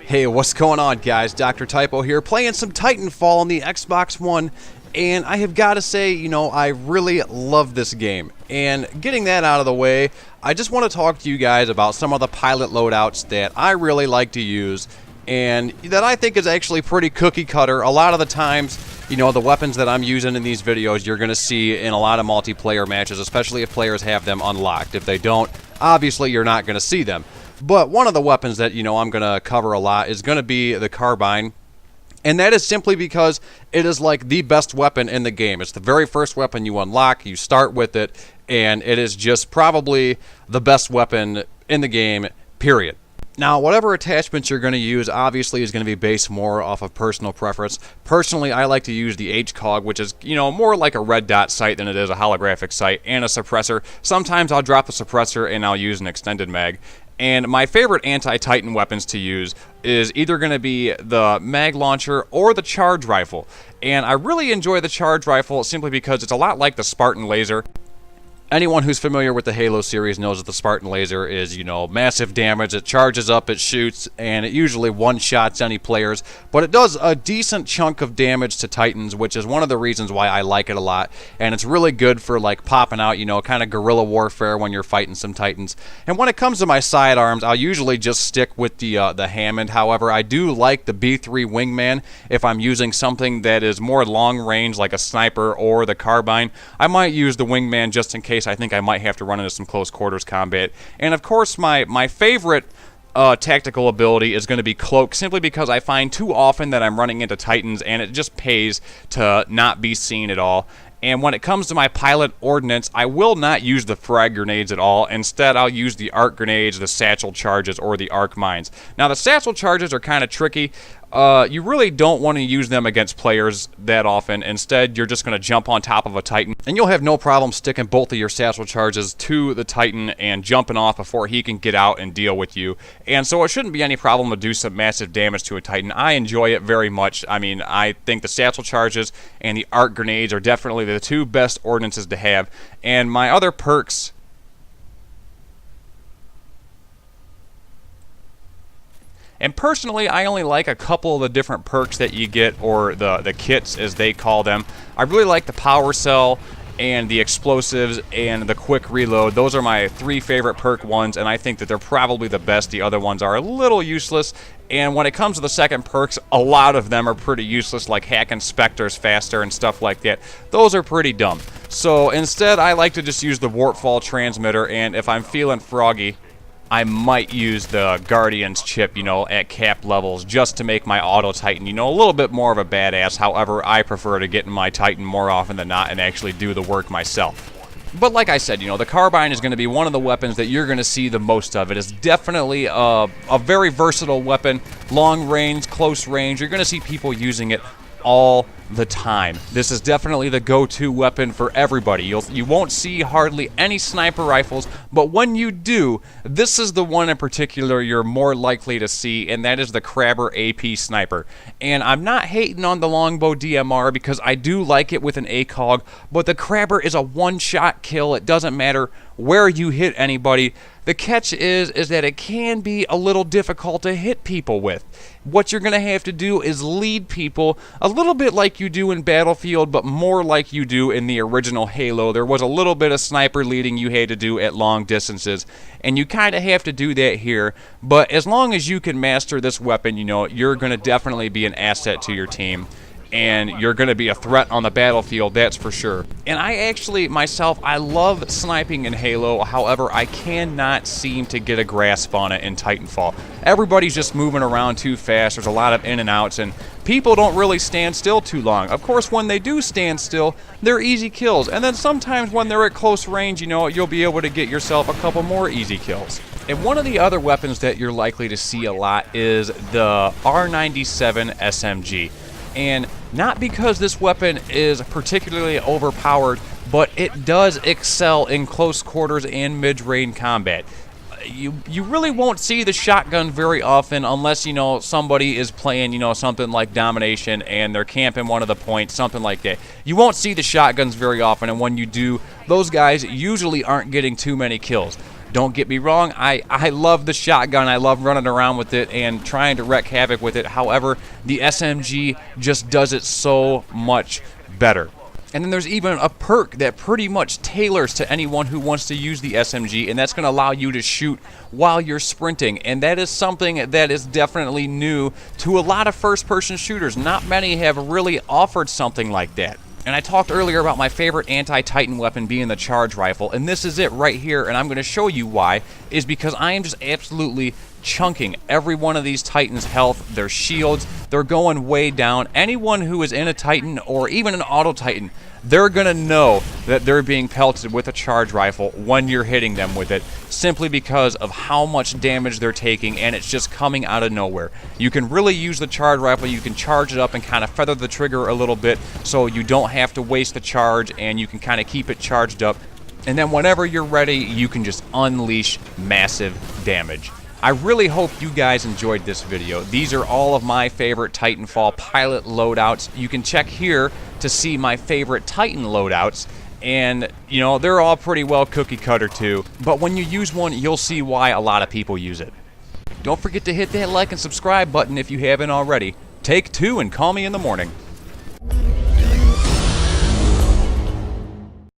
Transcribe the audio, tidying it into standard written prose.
Hey, what's going on, guys? Dr. Typo here, playing some Titanfall on the Xbox One, and I have got to say, I really love this game. And getting that out of the way, I just want to talk to you guys about some of the pilot loadouts that I really like to use, and that I think is actually pretty cookie cutter. A lot of the times, the weapons that I'm using in these videos, you're going to see in a lot of multiplayer matches, especially if players have them unlocked. If they don't, obviously you're not going to see them. But one of the weapons that, I'm going to cover a lot is going to be the carbine. And that is simply because it is like the best weapon in the game. It's the very first weapon you unlock, you start with it, and it is just probably the best weapon in the game, period. Now, whatever attachments you're going to use obviously is going to be based more off of personal preference. Personally, I like to use the HCOG, which is, more like a red dot sight than it is a holographic sight, and a suppressor. Sometimes I'll drop the suppressor and I'll use an extended mag. And my favorite anti-Titan weapons to use is either going to be the mag launcher or the charge rifle. And I really enjoy the charge rifle simply because it's a lot like the Spartan laser. Anyone who's familiar with the Halo series knows that the Spartan laser is, massive damage. It charges up, it shoots, and it usually one-shots any players. But it does a decent chunk of damage to Titans, which is one of the reasons why I like it a lot. And it's really good for, popping out, kind of guerrilla warfare when you're fighting some Titans. And when it comes to my sidearms, I'll usually just stick with the Hammond. However, I do like the B3 Wingman if I'm using something that is more long-range, like a sniper or the carbine. I might use the Wingman just in case I think I might have to run into some close quarters combat. And of course, my favorite tactical ability is going to be Cloak, simply because I find too often that I'm running into Titans and it just pays to not be seen at all. And when it comes to my pilot Ordnance, I will not use the frag grenades at all. Instead, I'll use the arc grenades, the satchel charges, or the arc mines. Now, the satchel charges are kind of tricky. You really don't want to use them against players that often. Instead, you're just going to jump on top of a Titan, and you'll have no problem sticking both of your satchel charges to the Titan and jumping off before he can get out and deal with you. And so it shouldn't be any problem to do some massive damage to a Titan. I enjoy it very much. I mean, I think the satchel charges and the arc grenades are definitely the two best ordinances to have. And my other perks... And personally, I only like a couple of the different perks that you get, or the kits as they call them. I really like the power cell and the explosives and the quick reload. Those are my three favorite perk ones, and I think that they're probably the best. The other ones are a little useless. And when it comes to the second perks, a lot of them are pretty useless, like hacking Spectres faster and stuff like that. Those are pretty dumb. So instead, I like to just use the Warpfall transmitter, and if I'm feeling froggy, I might use the Guardian's chip, at cap levels just to make my auto Titan, a little bit more of a badass. However, I prefer to get in my Titan more often than not and actually do the work myself. But like I said, the carbine is going to be one of the weapons that you're going to see the most of. It is definitely a very versatile weapon, long range, close range. You're going to see people using it all the time. This is definitely the go-to weapon for everybody. You won't see hardly any sniper rifles, but when you do, this is the one in particular you're more likely to see, and that is the Crabber AP Sniper. And I'm not hating on the Longbow DMR because I do like it with an ACOG, but the Crabber is a one-shot kill. It doesn't matter where you hit anybody. The catch is that it can be a little difficult to hit people with. What you're going to have to do is lead people a little bit like you do in Battlefield, but more like you do in the original Halo. There was a little bit of sniper leading you had to do at long distances, and you kind of have to do that here. But as long as you can master this weapon, you're going to definitely be an asset to your team. And you're going to be a threat on the battlefield, that's for sure. And I actually, myself, I love sniping in Halo. However, I cannot seem to get a grasp on it in Titanfall. Everybody's just moving around too fast. There's a lot of in and outs, and people don't really stand still too long. Of course, when they do stand still, they're easy kills. And then sometimes when they're at close range, you'll be able to get yourself a couple more easy kills. And one of the other weapons that you're likely to see a lot is the R97 SMG. And not because this weapon is particularly overpowered, but it does excel in close quarters and mid-range combat. You really won't see the shotgun very often unless, somebody is playing, something like Domination and they're camping one of the points, something like that. You won't see the shotguns very often, and when you do, those guys usually aren't getting too many kills. Don't get me wrong, I love the shotgun. I love running around with it and trying to wreak havoc with it. However, the SMG just does it so much better. And then there's even a perk that pretty much tailors to anyone who wants to use the SMG, and that's going to allow you to shoot while you're sprinting. And that is something that is definitely new to a lot of first-person shooters. Not many have really offered something like that. And I talked earlier about my favorite anti-Titan weapon being the charge rifle, and this is it right here, and I'm going to show you why, is because I am just absolutely chunking every one of these Titans' health, their shields, they're going way down. Anyone who is in a Titan or even an auto Titan, they're going to know that they're being pelted with a charge rifle when you're hitting them with it, simply because of how much damage they're taking, and it's just coming out of nowhere. You can really use the charge rifle, you can charge it up and kind of feather the trigger a little bit so you don't have to waste the charge, and you can kind of keep it charged up. And then whenever you're ready, you can just unleash massive damage. I really hope you guys enjoyed this video. These are all of my favorite Titanfall pilot loadouts. You can check here to see my favorite Titan loadouts. And, you know, they're all pretty well cookie cutter too. But when you use one, you'll see why a lot of people use it. Don't forget to hit that like and subscribe button if you haven't already. Take two and call me in the morning.